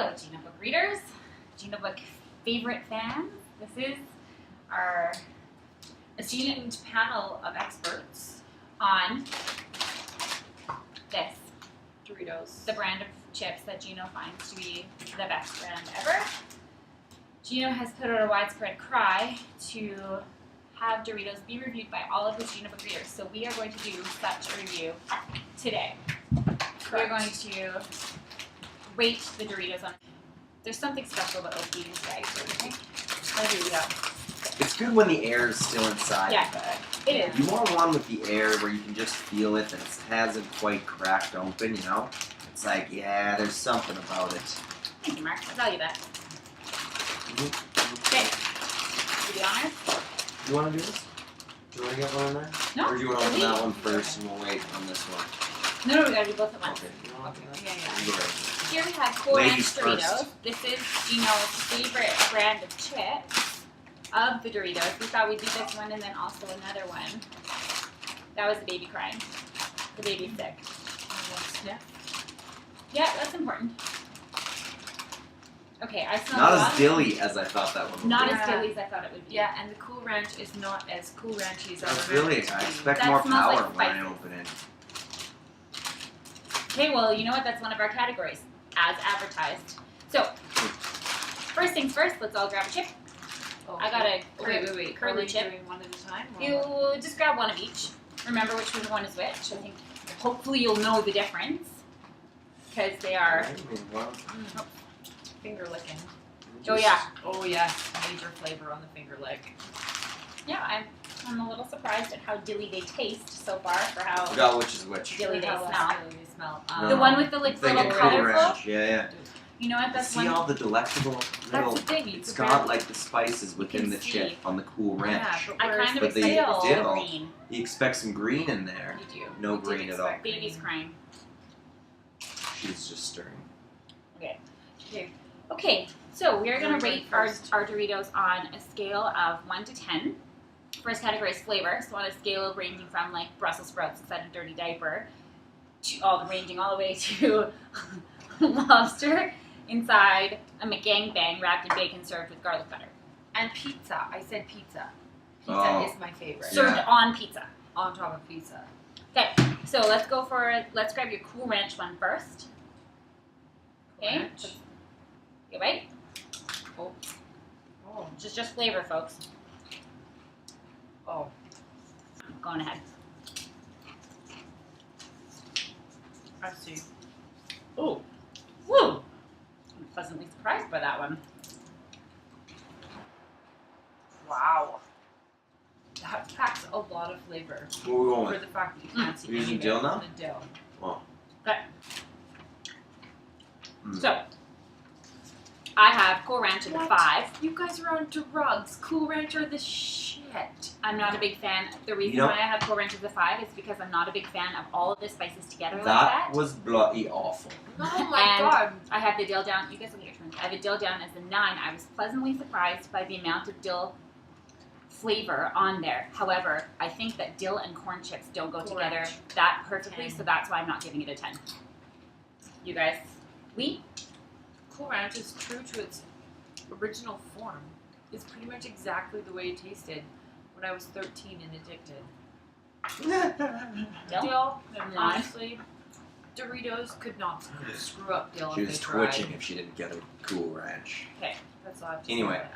Hello, Gina Book readers, Gina Book favorite fans. This is our esteemed panel of experts on this Doritos, the brand of chips that Gino finds to be the best brand ever. Gino has put out a widespread cry to have Doritos be reviewed by all of his Gina Book readers. So we are going to do such a review today. We're going to rate the Doritos on. There's something special about opening these bags, don't you think? I do, yeah. It's good when the air is still inside Yeah. the bag. It is. You want one with the air where you can just feel it and it hasn't quite cracked open, you know? It's like, yeah, there's something about it. Thank you, Mark. I'll tell you that. Okay. To be honest. You want to do this? Do you want to get one in there? No. Or do you want to open that one first and we'll wait on this one? No, we gotta do both at once. Okay. You want to open that? Yeah. You go right. Here we have Cool Ranch Ladies Doritos. first. This is Gino's favorite brand of chips of the Doritos. We thought we'd do this one and then also another one. That was the baby crying. The baby's sick. Yeah, that's important. Okay, I smell Not a lot as dilly as I thought that one would Not be. as dilly as I thought it would be. Yeah, and the Cool Ranch is not as Cool Ranchy as I That's remember really, it to I be. expect That more smells power like when I spices. open it. Okay, well, you know what? That's one of our categories, as advertised. So, first things first, let's all grab a chip. Oh, I got a wait. curly Are we chip. doing one at a time? or- You just grab one of each. Remember which one is which. I think hopefully you'll know the difference because they are. I mean, well, Finger licking. Oh yeah, Oh yes, major flavor on the finger lick. yeah. I'm a little surprised at how dilly they taste so far for how forgot which is which. dilly they How smell. less dilly they smell. No. The one with the like I'm thinking little Cool colorful. Ranch. Yeah. You know what? That's See one. all the delectable That's little. the thing. It's got like the spices within can the chip see. on the Cool Ranch. Yeah, I kind of But the expect dill- green. You expect some green in there. You do. No We did green at all. expect Baby's green. crying. She's just stirring. Okay, so we're gonna You're rate going our first. Doritos on a scale of 1 to 10. First category is flavor, so on a scale ranging from like Brussels sprouts inside a dirty diaper, to ranging all the way to lobster inside a McGangbang wrapped in bacon served with garlic butter. And pizza. I said pizza. Pizza Oh. is my favorite. Served Yeah. on pizza. On top of pizza. Okay, so let's grab your Cool Ranch one first. Okay. Ranch. You right? Oh. Oh. Just flavor, folks. Oh. Going ahead. I see. Ooh. Woo! I'm pleasantly surprised by that one. Wow. That packs a lot of flavor Where are we going for with? the fact that you can't see You're using any dill of it now? on the dill. Oh. Okay. Mm. So, I have Cool Ranch at a What? 5. You guys are on drugs. Cool Ranch are the shit. I'm not a big fan. The reason You know- why I have Cool Ranch as a 5 is because I'm not a big fan of all of the spices together like That that. was bloody awful. Oh my And god. I have the dill down. You guys will get your turn. I have the dill down as a 9. I was pleasantly surprised by the amount of dill flavor on there. However, I think that dill and corn chips don't go Cool together Ranch. that perfectly, 10. so that's why I'm not giving it a 10. You guys, Cool Ranch is true to its original form. It's pretty much exactly the way it tasted when I was 13 and addicted. dill? Dill, Nine. honestly, Doritos could not screw up dill She if was they tried. twitching if she didn't get a Cool Ranch. That's all I have to Anyway. say.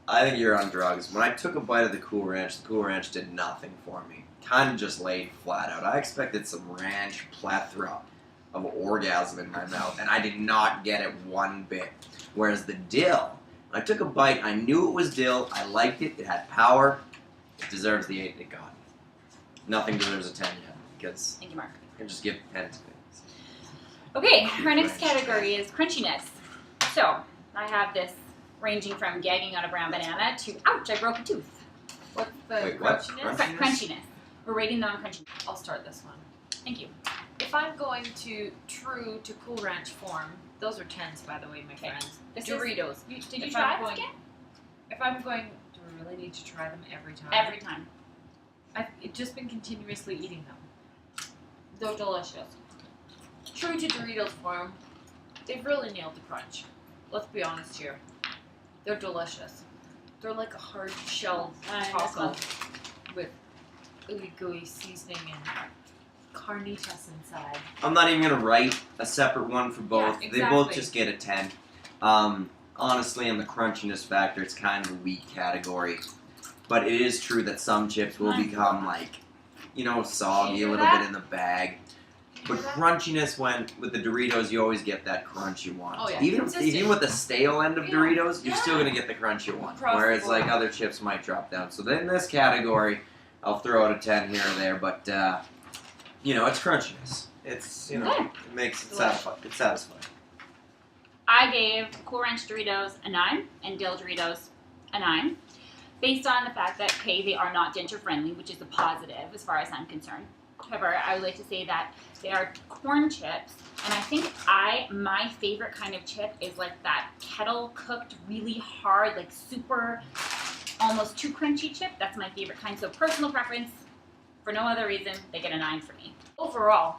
I think you're on drugs. When I took a bite of the Cool Ranch did nothing for me. Kind of just laid flat out. I expected some ranch plethora of orgasm in my mouth, and I did not get it one bit. Whereas the dill, when I took a bite, I knew it was dill, I liked it, it had power, it deserves the 8 it got. Nothing deserves a 10 yet, because Thank you, Mark. I can just give 10 to things. Okay, our next Ranch. category is crunchiness. So, I have this ranging from gagging on a brown banana to, ouch, I broke a tooth. What's the Wait, what? crunchiness? Crunchiness? Crunchiness. We're rating them on crunchiness. I'll start this one. Thank you. If I'm going to true to Cool Ranch form, those are 10s by the way, my Okay. friends. This Doritos. Did you If try I'm this going- again? If I'm going, do we really need to try them every time? Every time. I've just been continuously eating them. They're delicious. True to Doritos form, they've really nailed the crunch. Let's be honest here. They're delicious. They're like a hard shell This taco one. with ooey gooey seasoning and carnitas inside. I'm not even gonna write a separate one for both. Yeah, They both exactly. just get a 10. Honestly, on the crunchiness factor, it's kind of a weak category. But it is true that some chips will become like, soggy a little bit in the bag. But crunchiness, with the Doritos, you always get that crunch you want. Oh, yeah. Even Consistent. with the stale end of Yeah. Doritos, you're Yeah. still gonna get the crunch you want. Across the Whereas board. like other chips might drop down. So then in this category, I'll throw out a 10 here or there. But it's crunchiness. It's Good. it makes it satisfying. It's satisfying. I gave Cool Ranch Doritos a 9 and Dill Doritos a 9, based on the fact that, they are not denture friendly, which is a positive as far as I'm concerned. However, I would like to say that they are corn chips, and I think my favorite kind of chip is like that kettle cooked, really hard, like super, almost too crunchy chip. That's my favorite kind. So personal preference, for no other reason, they get a 9 for me. Overall,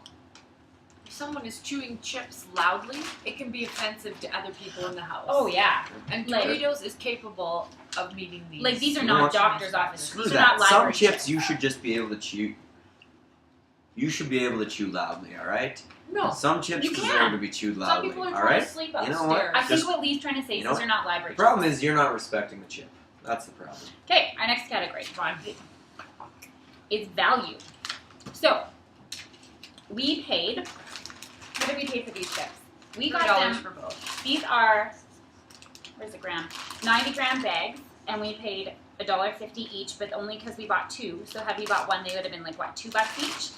if someone is chewing chips loudly, it can be offensive to other people in the house. Oh yeah, And Like- Doritos is capable of meeting these. like these are You not want- doctor's office. Screw These are that. not Some library chips you should just be able to chew. You should be able to chew loudly, all right? No. Some chips You deserve can. to be chewed Some loudly, people are all trying right? to sleep You upstairs. know what? I think Just- what Lee's trying to say is you know these are not library The problem is you're not respecting the chip. That's the problem. Okay, our next category Fine. is value. So, we paid, what did we pay for these chips? We got $3 them, for both. these are, where's the gram? 90-gram bags, and we paid $1.50 each, but only because we bought 2. So had we bought 1, they would have been like, what, $2 each?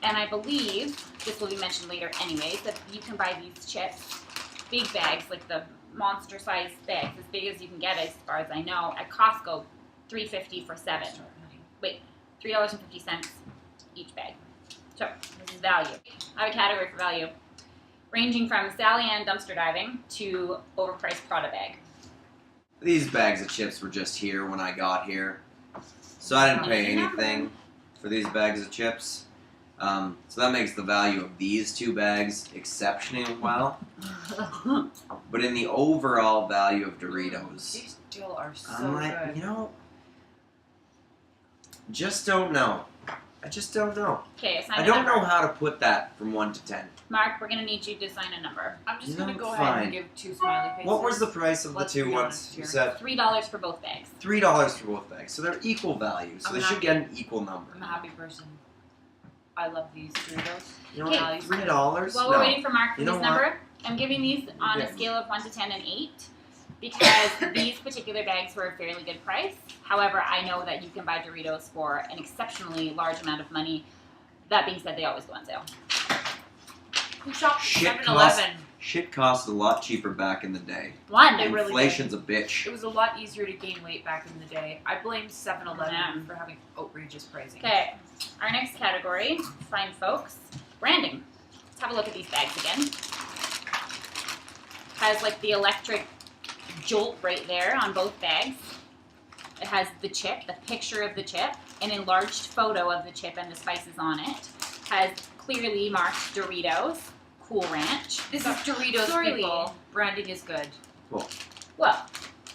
And I believe, this will be mentioned later anyways, that you can buy these chips, big bags, like the monster-sized bags, as big as you can get, as far as I know, at Costco, $3.50 for 7. $3.50 each bag. So, this is value. I have a category for value, ranging from Sally Ann dumpster diving to overpriced Prada bag. These bags of chips were just here when I got here. So I didn't pay Number. anything for these bags of chips. So that makes the value of these 2 bags exceptionally well. But in the overall value of Doritos, These still are so I'm like, good. just don't know. I just don't know. Okay, assign I a don't number. know how to put that from 1 to 10. Mark, we're going to need you to assign a number. I'm just You gonna know, go fine. ahead and give 2 smiley faces. What was the price of Let's the 2 be ones? honest You here. said $3 for both bags. $3 for both bags. So they're equal value. So I'm they should happy. get an equal number. I'm a happy person. I love these Doritos. You know Okay. what? $3? While No. we're waiting for Mark for You know this what? number, I'm giving these on a Okay. scale of 1 to 10 and 8 because these particular bags were a fairly good price. However, I know that you can buy Doritos for an exceptionally large amount of money. That being said, they always go on sale. Who shopped Shit at 7-Eleven? Shit cost a lot cheaper back in the day. One, they really did. Inflation's a bitch. It was a lot easier to gain weight back in the day. I blame 7-Eleven Yeah. for having outrageous pricing. Okay, our next category, fine folks, branding. Let's have a look at these bags again. Has like the electric jolt right there on both bags. It has the chip, the picture of the chip, an enlarged photo of the chip and the spices on it. Has clearly marked Doritos, Cool Ranch. This is Doritos, Sorry, people. Branding is good. Well,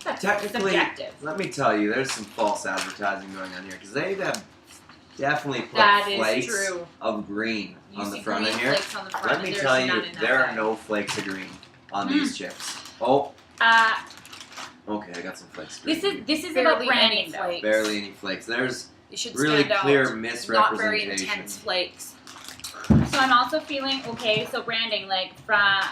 that's Technically, subjective. let me tell you, there's some false advertising going on here because they have definitely put That is flakes true. of green You on see the front green of here. flakes on the front, Let and me there's tell you, none in that there are bag. no flakes of green on these chips. Oh, Uh, okay, I got some flakes of green. this is about Barely branding any though. flakes. Barely any flakes. There's It should really stand clear out. misrepresentation. Not very intense flakes. So I'm also feeling okay. So branding, like from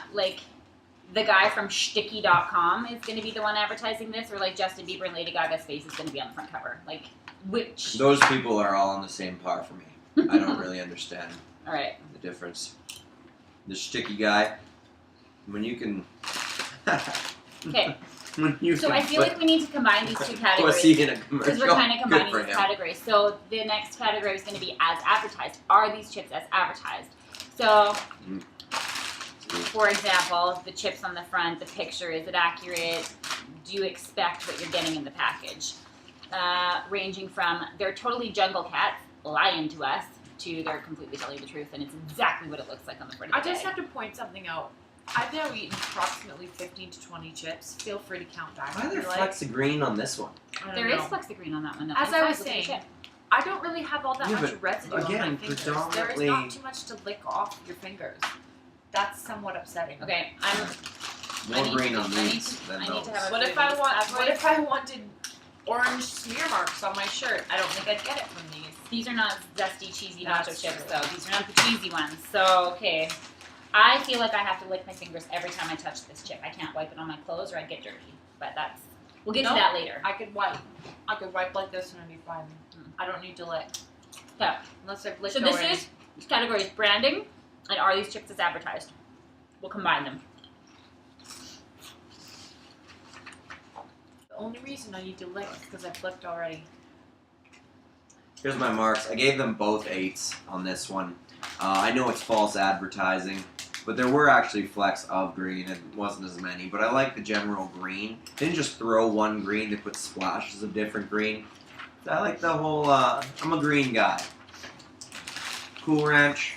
the guy from Sticky.com is going to be the one advertising this, or like Justin Bieber and Lady Gaga's face is going to be on the front cover. Like which? Those people are all on the same par for me. I don't really understand All right. the difference. The sticky guy, when you can. Okay. When you So can I feel put like we need to combine these two categories. pussy in a commercial. Because we're kind of Good combining for these him. categories. So the next category is going to be as advertised. Are these chips as advertised? So, for example, the chips on the front, the picture, is it accurate? Do you expect what you're getting in the package? Ranging from they're totally jungle cats, lying to us, to they're completely telling the truth and it's exactly what it looks like on the front of I the just bag. have to point something out. I've now eaten approximately 15 to 20 chips. Feel free to count back. Why are there if you like. flecks of green on this one? I don't There know. is Flexigreen on that one. Though. As I was Inside, look at the saying, chip. I don't really have all that Yeah, much but residue on again, my fingers. There is predominantly- not too much to lick off your fingers. That's somewhat upsetting. Okay, I More need green to- on I need these to- than I need those. to have a- What if I wanted orange smear marks on my shirt? I don't think I'd get it from these. These are not zesty, cheesy nacho That's chips, true. though. These are not the cheesy ones. So, okay. I feel like I have to lick my fingers every time I touch this chip. I can't wipe it on my clothes or I'd get dirty. But that's... We'll get to Nope. that later. I could wipe. I could wipe like this and I'd be fine. I don't need to lick. Okay. Unless I've licked So this already. is... This category is branding and are these chips as advertised? We'll combine them. The only reason I need to lick is because I've licked already. Here's my marks. I gave them both 8s on this one. I know it's false advertising, but there were actually flecks of green. It wasn't as many, but I like the general green. They didn't just throw one green, they put splashes of different green. So I like the whole, I'm a green guy. Cool Ranch,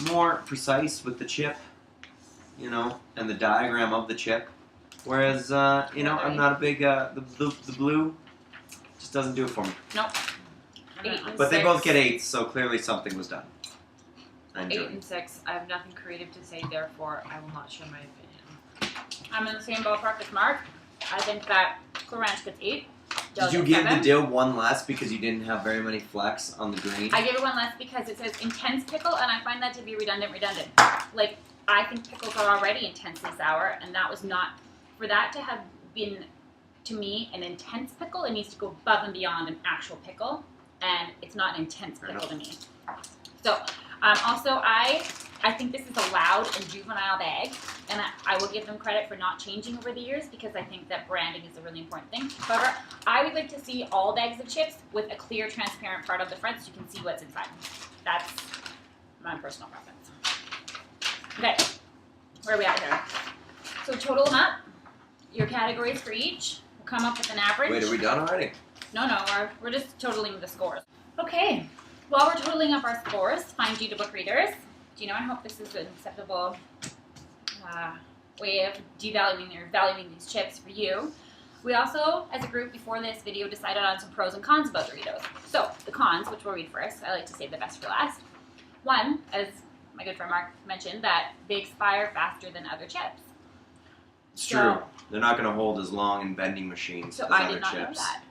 more precise with the chip, you know, and the diagram of the chip. Whereas, you know, I'm not a big, the blue just doesn't do it for me. Nope. 8 and But they 6. both get 8s, so clearly something was done. I 8 enjoyed it. and 6. I have nothing creative to say, therefore I will not share my opinion. I'm in the same ballpark as Mark. I think that Cool Ranch gets 8. Dill Did you gets give 7. the dill one less because you didn't have very many flecks on the green? I give it one less because it says intense pickle, and I find that to be redundant. Like, I think pickles are already intensely sour, and that was not... For that to have been, to me, an intense pickle, it needs to go above and beyond an actual pickle, and it's not an intense Fair pickle to enough. me. So, also, I think this is a loud and juvenile bag, and I will give them credit for not changing over the years because I think that branding is a really important thing. However, I would like to see all bags of chips with a clear, transparent part of the front so you can see what's inside. That's my personal preference. Okay, where are we at here? So total them up, your categories for each. We'll come up with an average. Wait, are we done already? No, we're just totaling the scores. Okay, while we're totaling up our scores, find G to book readers. Do you know, I hope this is an acceptable way of devaluing or valuing these chips for you. We also, as a group before this video, decided on some pros and cons about Doritos. So, the cons, which we'll read first, I like to save the best for last. One, as my good friend Mark mentioned, that they expire faster than other chips. It's So- true. They're not going to hold as long in vending machines So as I other did not chips. know that.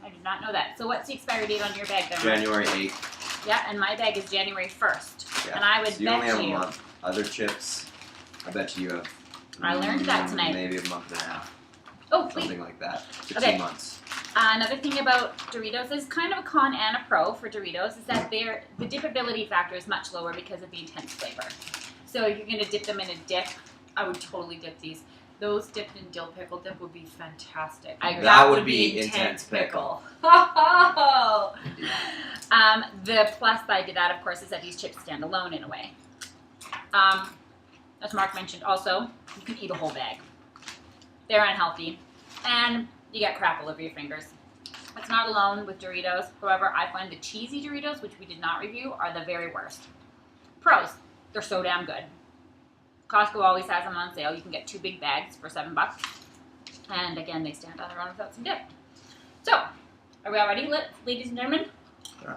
I did not know that. So what's the expiry date on your bag then? Mark? January 8th. Yeah, and my bag is January 1st. Yeah. And I would So you only bet have you... a month. Other chips, I bet you have. I learned that tonight. Maybe a month and a half. Oh, wait. Something like that. To Okay. 2 months. Another thing about Doritos is kind of a con and a pro for Doritos is that the dippability factor is much lower because of the intense flavor. So if you're going to dip them in a dip, I would totally dip these. Those dipped in dill pickle dip would be fantastic. I agree. That would be intense pickle. The plus side to that, of course, is that these chips stand alone in a way. As Mark mentioned, also, you can eat a whole bag. They're unhealthy, and you get crap all over your fingers. It's not alone with Doritos. However, I find the cheesy Doritos, which we did not review, are the very worst. Pros, they're so damn good. Costco always has them on sale. You can get 2 big bags for $7. And again, they stand on their own without some dip. So, are we all ready, ladies and gentlemen? Yeah.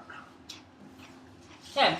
Okay.